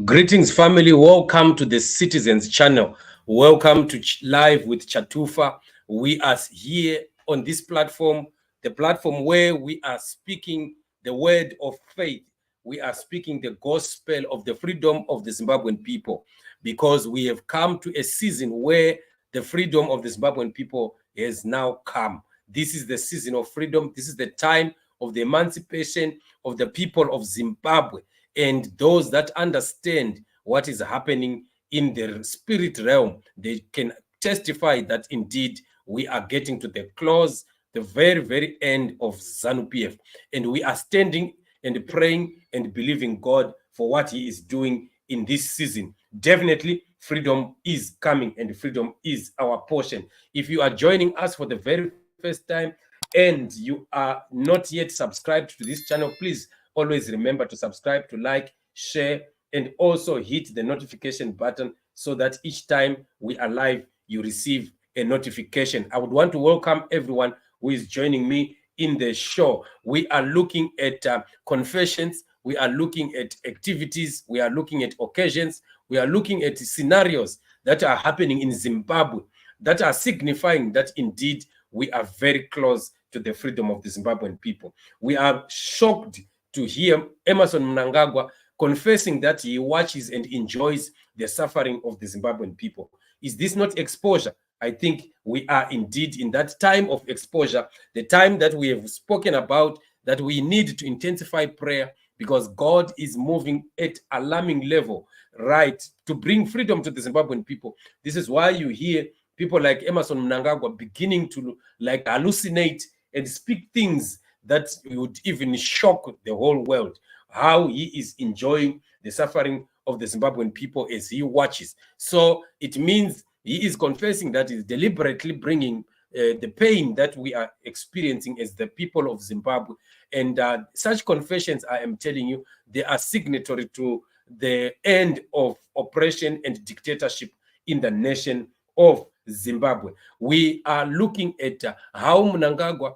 Greetings, family. Welcome to the Citizens channel. Welcome to Live with Chatufa. We are here on this platform, the platform where we are speaking the word of faith. We are speaking the gospel of the freedom of the Zimbabwean people, because we have come to a season where the freedom of the Zimbabwean people has now come. This is the season of freedom. This is the time of the emancipation of the people of Zimbabwe. And those that understand what is happening in the spirit realm, they can testify that indeed we are getting to the close, the very, very end of ZANU-PF. And we are standing and praying and believing God for what he is doing in this season. Definitely, freedom is coming and freedom is our portion. If you are joining us for the very first time and you are not yet subscribed to this channel, please always remember to subscribe, to like, share, and also hit the notification button so that each time we are live, you receive a notification. I would want to welcome everyone who is joining me in the show. We are looking at confessions. We are looking at activities. We are looking at occasions. We are looking at scenarios that are happening in Zimbabwe that are signifying that indeed we are very close to the freedom of the Zimbabwean people. We are shocked to hear EMMERSON Mnangagwa confessing that he watches and enjoys the suffering of the Zimbabwean people. Is this not exposure? I think we are indeed in that time of exposure, the time that we have spoken about, that we need to intensify prayer because God is moving at alarming level, right, to bring freedom to the Zimbabwean people. This is why you hear people like EMMERSON Mnangagwa beginning to like hallucinate and speak things that would even shock the whole world, how he is enjoying the suffering of the Zimbabwean people as he watches. So it means he is confessing that he's deliberately bringing the pain that we are experiencing as the people of Zimbabwe. And such confessions, I am telling you, they are signatory to the end of oppression and dictatorship in the nation of Zimbabwe. We are looking at how Mnangagwa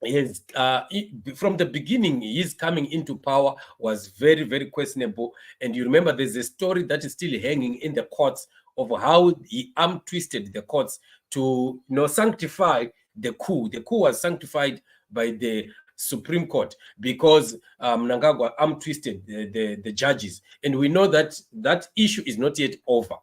is, from the beginning, his coming into power was very, very questionable. And you remember there's a story that is still hanging in the courts of how he arm twisted the courts to sanctify the coup. The coup was sanctified by the Supreme Court because Mnangagwa arm twisted the judges. And we know that that issue is not yet over.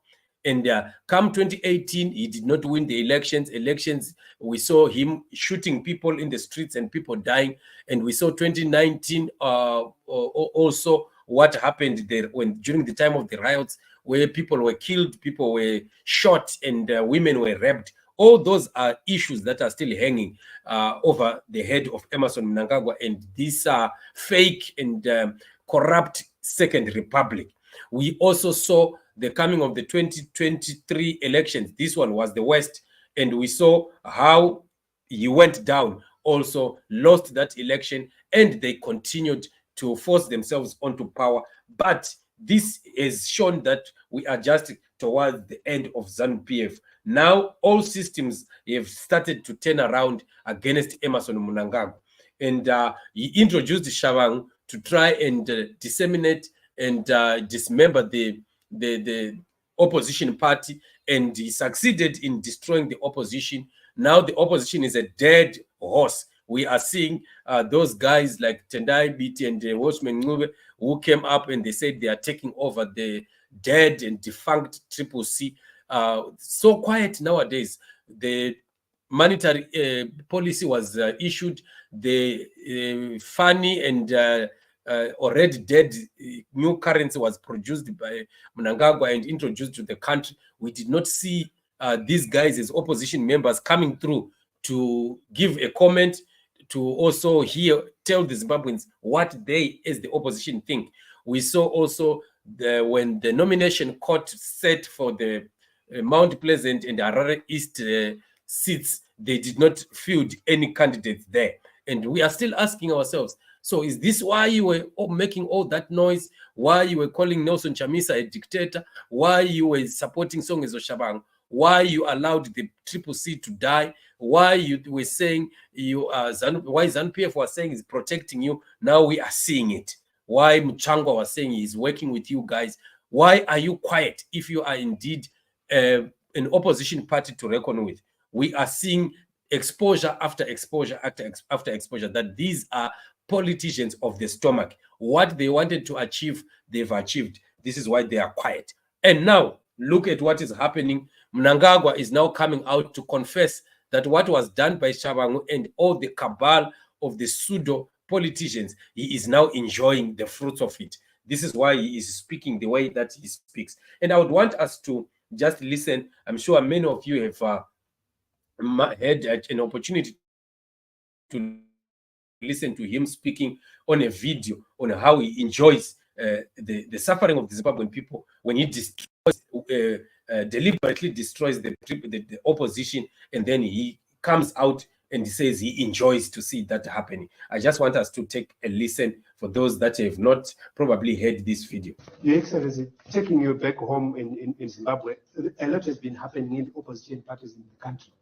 And come 2018, he did not win the elections. We saw him shooting people in the streets and people dying. And we saw 2019 also what happened there during the time of the riots, where people were killed, people were shot, and women were raped. All those are issues that are still hanging over the head of EMMERSON Mnangagwa and this fake and corrupt Second Republic. We also saw the coming of the 2023 elections. This one was the worst, and we saw how he went down, also lost that election, and they continued to force themselves onto power. But this has shown that we are just towards the end of ZANU-PF. Now all systems have started to turn around against EMMERSON Mnangagwa, and he introduced Shavang to try and disseminate and dismember the opposition party, and he succeeded in destroying the opposition. Now the opposition is a dead horse. We are seeing those guys like Tendai Biti and Watchman Ngube who came up and they said they are taking over the dead and defunct Triple C. So quiet nowadays. The monetary policy was issued. The funny and already dead new currency was produced by Mnangagwa and introduced to the country. We did not see these guys as opposition members coming through to give a comment, to also tell the Zimbabweans what they as the opposition think. We saw also when the nomination court set for the Mount Pleasant and Harare East seats, they did not field any candidates there. And we are still asking ourselves, so is this why you were making all that noise? Why you were calling Nelson Chamisa a dictator? Why you were supporting Songezo Shabang? Why you allowed the Triple C to die? Why you were saying why ZANU-PF was saying is protecting you? Now we are seeing it. Why Mchangwa was saying he's working with you guys. Why are you quiet if you are indeed an opposition party to reckon with? We are seeing exposure after exposure after exposure that these are politicians of the stomach. What they wanted to achieve, they've achieved. This is why they are quiet. And now, look at what is happening. Mnangagwa is now coming out to confess that what was done by Shabangu and all the cabal of the pseudo politicians, he is now enjoying the fruits of it. This is why he is speaking the way that he speaks. And I would want us to just listen. I'm sure many of you have had an opportunity to listen to him speaking on a video on how he enjoys the suffering of the Zimbabwean people when he destroys, deliberately destroys the opposition, and then he comes out and he says he enjoys to see that happening. I just want us to take a listen for those that have not probably heard this video. Your Excellency, taking you back home in Zimbabwe, a lot has been happening in the opposition parties in the country.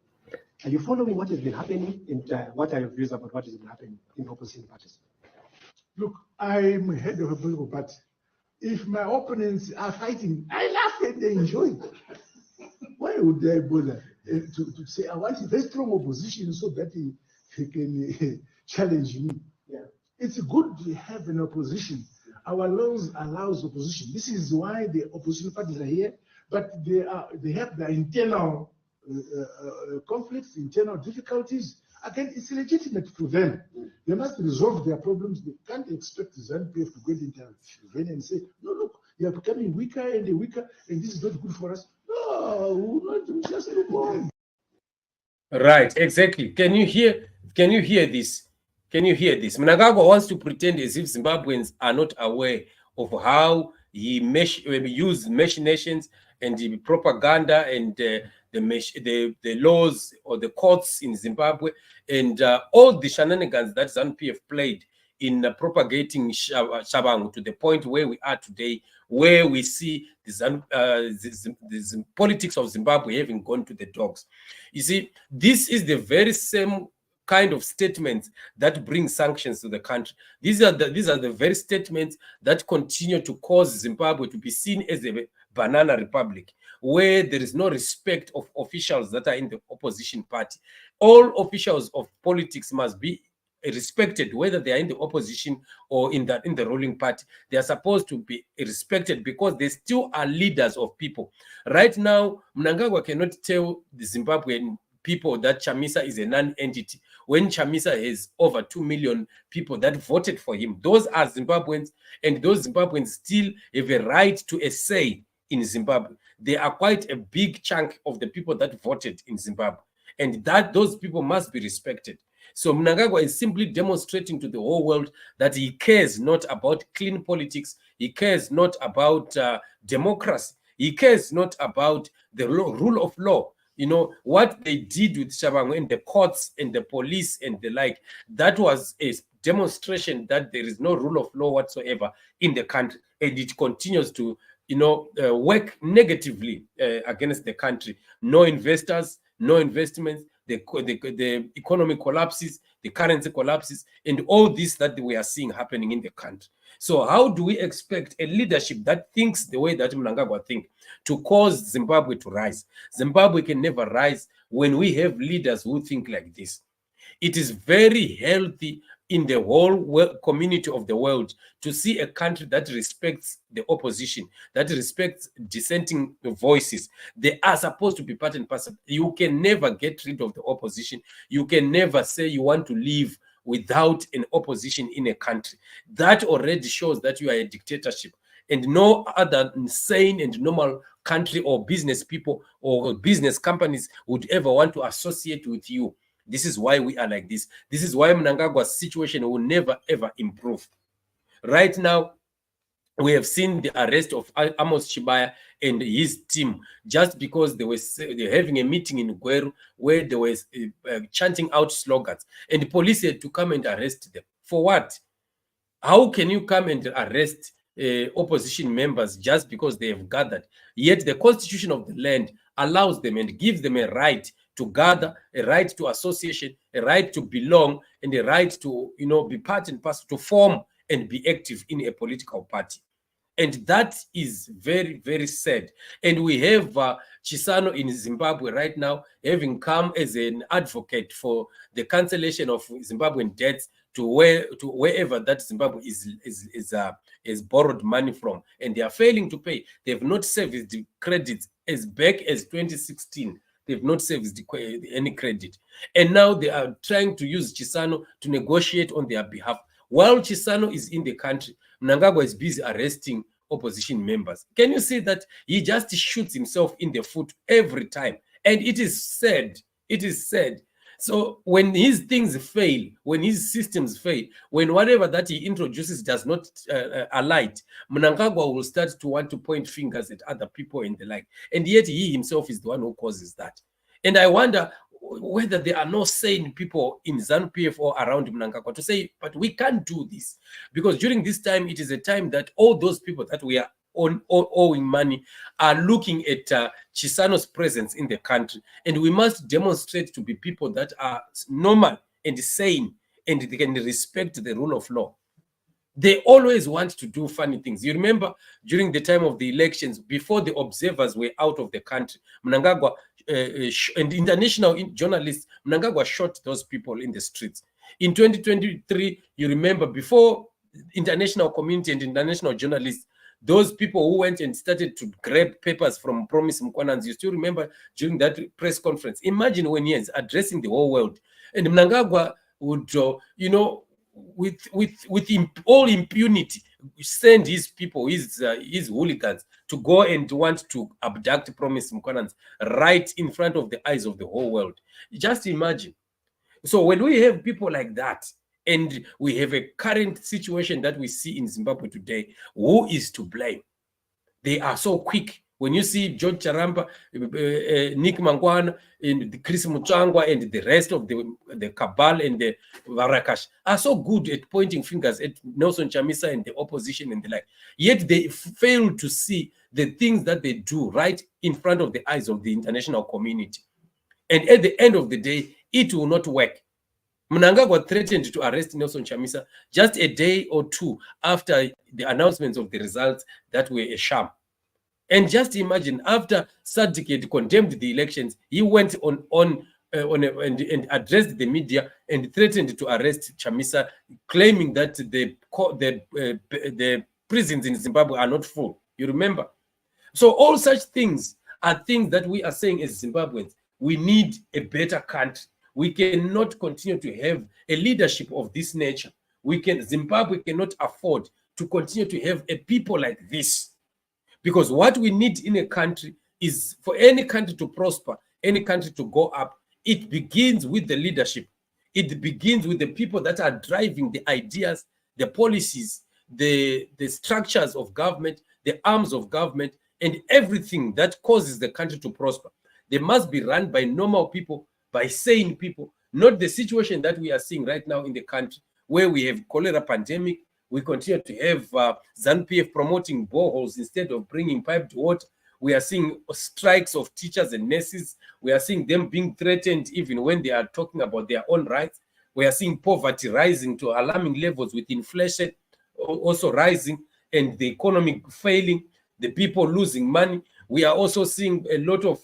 Are you following what has been happening, and what are your views about what has been happening in opposition parties? Look, I'm head of a political party. If my opponents are fighting, I laugh and they enjoy it. Why would I bother to say I want a very strong opposition so that he can challenge me? Yeah. It's good to have an opposition. Our laws allows opposition. This is why the opposition parties are here, but they have their internal conflicts, internal difficulties. Again, it's legitimate for them. They must resolve their problems. They can't expect the ZANU-PF to go into and say, no, look, you are becoming weaker and weaker, and this is not good for us. No, we just move on. Right, exactly. Can you hear this? Can you hear this? Mnangagwa wants to pretend as if Zimbabweans are not aware of how he used machinations and the propaganda and the laws or the courts in Zimbabwe and all the shenanigans that ZANU-PF played in propagating Shabangu to the point where we are today, where we see the politics of Zimbabwe having gone to the dogs. You see, this is the very same kind of statements that bring sanctions to the country. These are the very statements that continue to cause Zimbabwe to be seen as a banana republic, where there is no respect of officials that are in the opposition party. All officials of politics must be respected, whether they are in the opposition or in the ruling party. They are supposed to be respected because they still are leaders of people. Right now, Mnangagwa cannot tell the Zimbabwean people that Chamisa is a non-entity when Chamisa has over 2 million people that voted for him. Those are Zimbabweans, and those Zimbabweans still have a right to a say in Zimbabwe. They are quite a big chunk of the people that voted in Zimbabwe, and that those people must be respected. So Mnangagwa is simply demonstrating to the whole world that he cares not about clean politics, he cares not about democracy, he cares not about the rule of law. You know, what they did with Shabangu and the courts and the police and the like, that was a demonstration that there is no rule of law whatsoever in the country, and it continues to, work negatively against the country. No investors, no investments, the economy collapses, the currency collapses, and all this that we are seeing happening in the country. So how do we expect a leadership that thinks the way that Mnangagwa thinks to cause Zimbabwe to rise? Zimbabwe can never rise when we have leaders who think like this. It is very healthy in the whole community of the world to see a country that respects the opposition, that respects dissenting voices. They are supposed to be part and parcel. You can never get rid of the opposition. You can never say you want to live without an opposition in a country. That already shows that you are a dictatorship. And no other sane and normal country or business people or business companies would ever want to associate with you. This is why we are like this. This is why Mnangagwa's situation will never, ever improve. Right now, we have seen the arrest of Amos Chibaya and his team just because they were having a meeting in Gweru where they were chanting out slogans. And the police had to come and arrest them. For what? How can you come and arrest opposition members just because they have gathered? Yet the constitution of the land allows them and gives them a right to gather, a right to association, a right to belong, and a right to, be part and parcel, to form and be active in a political party. And that is very, very sad. And we have Chisano in Zimbabwe right now having come as an advocate for the cancellation of Zimbabwean debts to wherever that Zimbabwe is borrowed money from, and they are failing to pay. They have not serviced the credits as back as 2016. They've not serviced any credit, and now they are trying to use Chisano to negotiate on their behalf. While Chisano is in the country, Mnangagwa is busy arresting opposition members. Can you see that he just shoots himself in the foot every time? And it is sad. It is sad. So when his things fail, when his systems fail, when whatever that he introduces does not alight, Mnangagwa will start to want to point fingers at other people and the like. And yet he himself is the one who causes that. And I wonder whether there are no sane people in ZANU-PF or around Mnangagwa to say, but we can't do this. Because during this time, it is a time that all those people that we are owing money are looking at Chisano's presence in the country. And we must demonstrate to be people that are normal and sane and they can respect the rule of law. They always want to do funny things. You remember during the time of the elections, before the observers were out of the country, Mnangagwa and international journalists, Mnangagwa shot those people in the streets. In 2023, you remember, before international community and international journalists, those people who went and started to grab papers from Promise Mkwananzi, you still remember during that press conference. Imagine when he is addressing the whole world, and Mnangagwa would, with all impunity, send his people, his hooligans, to go and want to abduct Promise Mkwananzi right in front of the eyes of the whole world. Just imagine. So when we have people like that, and we have a current situation that we see in Zimbabwe today, who is to blame? They are so quick. When you see George Charampa, Nick Mangwana, and Chris Muchangwa, and the rest of the cabal and the Varakash are so good at pointing fingers at Nelson Chamisa and the opposition and the like. Yet they fail to see the things that they do right in front of the eyes of the international community. And at the end of the day, it will not work. Mnangagwa threatened to arrest Nelson Chamisa just a day or two after the announcements of the results that were a sham. And just imagine, after Sadiq had condemned the elections, he went and addressed the media and threatened to arrest Chamisa, claiming that the prisons in Zimbabwe are not full. You remember? So all such things are things that we are saying as Zimbabweans. We need a better country. We cannot continue to have a leadership of this nature. Zimbabwe cannot afford to continue to have a people like this. Because what we need in a country is, for any country to prosper, any country to go up, it begins with the leadership. It begins with the people that are driving the ideas, the policies, the structures of government, the arms of government, and everything that causes the country to prosper. They must be run by normal people, by sane people, not the situation that we are seeing right now in the country, where we have cholera pandemic. We continue to have ZANU-PF promoting boreholes instead of bringing piped water. We are seeing strikes of teachers and nurses. We are seeing them being threatened even when they are talking about their own rights. We are seeing poverty rising to alarming levels, with inflation also rising and the economy failing, the people losing money. We are also seeing a lot of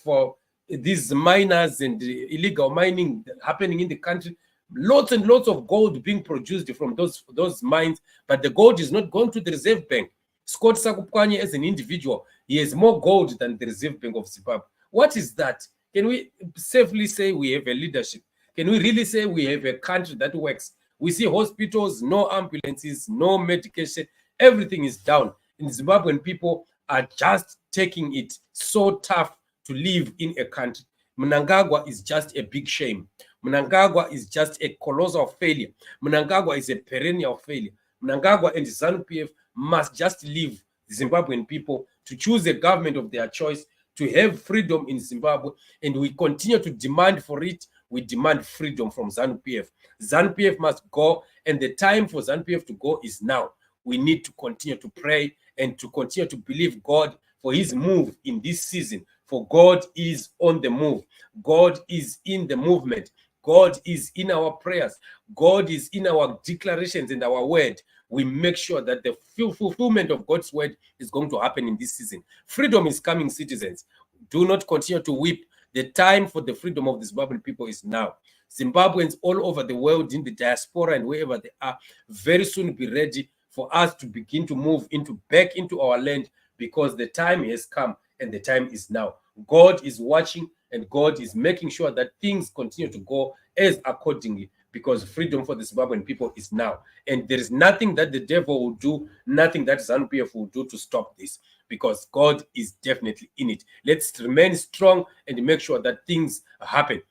these miners and illegal mining happening in the country. Lots and lots of gold being produced from those mines, but the gold is not going to the Reserve Bank. Scott Sakupkwanye, as an individual, he has more gold than the Reserve Bank of Zimbabwe. What is that? Can we safely say we have a leadership? Can we really say we have a country that works? We see hospitals, no ambulances, no medication, everything is down. In Zimbabwean people are just taking it so tough to live in a country. Mnangagwa is just a big shame. Mnangagwa is just a colossal failure. Mnangagwa is a perennial failure. Mnangagwa and ZANU-PF must just leave the Zimbabwean people to choose a government of their choice, to have freedom in Zimbabwe, and we continue to demand for it. We demand freedom from ZANU-PF. ZANU-PF must go, and the time for ZANU-PF to go is now. We need to continue to pray and to continue to believe God for his move in this season. For God is on the move. God is in the movement. God is in our prayers, God is in our declarations and our word, we make sure that the fulfillment of God's word is going to happen in this season. Freedom is coming, citizens. Do not continue to weep. The time for the freedom of the Zimbabwean people is now. Zimbabweans all over the world, in the diaspora and wherever they are, very soon be ready for us to begin to move back into our land, because the time has come and the time is now. God is watching and God is making sure that things continue to go as accordingly, because freedom for the Zimbabwean people is now. And there is nothing that the devil will do, nothing that ZANU-PF will do to stop this, because God is definitely in it. Let's remain strong and make sure that things happen.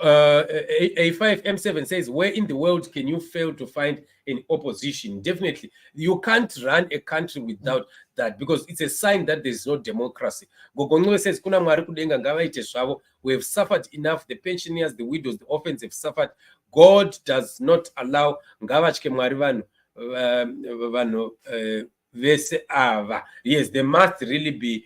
A5M7 says, where in the world can you fail to find an opposition? Definitely, you can't run a country without that, because it's a sign that there's no democracy. Gogonwe says, kuna mwari kudenga ngavaite zvavo. We have suffered enough. The pensioners, the widows, the orphans have suffered. God does not allow ngavatye mwari vanhu vese ava. Yes, they must really be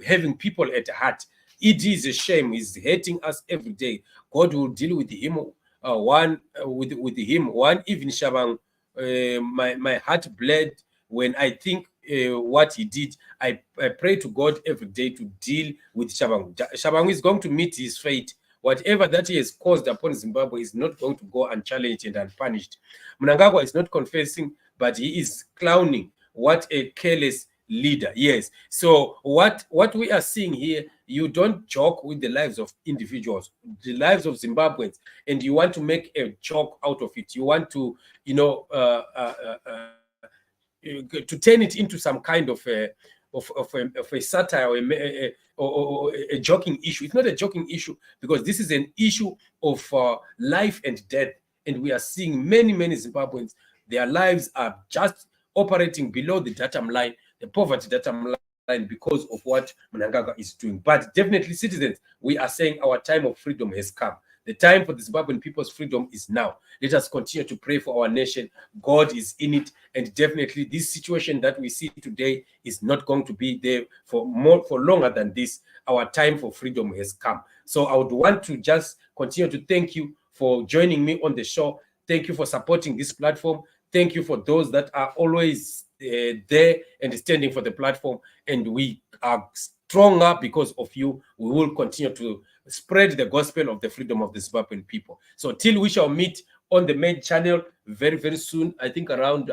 having people at heart. It is a shame. He's hating us every day. God will deal with him. With him. One even Shabang, my heart bled when I think what he did. I pray to God every day to deal with Shabang. Shabang is going to meet his fate. Whatever that he has caused upon Zimbabwe is not going to go unchallenged and unpunished. Mnangagwa is not confessing, but he is clowning. What a careless leader. Yes. So what we are seeing here, you don't joke with the lives of individuals, the lives of Zimbabweans, and you want to make a joke out of it. You want to, to turn it into some kind of a satire or a joking issue. It's not a joking issue, because this is an issue of life and death, and we are seeing many Zimbabweans, their lives are just operating below the datum line, the poverty datum line, because of what Mnangagwa is doing. But definitely, citizens, we are saying our time of freedom has come. The time for the Zimbabwean people's freedom is now. Let us continue to pray for our nation. God is in it, and definitely this situation that we see today is not going to be there for longer than this. Our time for freedom has come. So I would want to just continue to thank you for joining me on the show. Thank you for supporting this platform. Thank you for those that are always there and standing for the platform, and we are stronger because of you. We will continue to spread the gospel of the freedom of the Zimbabwean people. So till we shall meet on the main channel very soon, I think around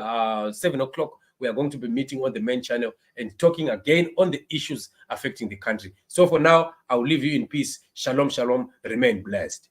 7 o'clock, we are going to be meeting on the main channel and talking again on the issues affecting the country. So for now, I will leave you in peace. Shalom, remain blessed.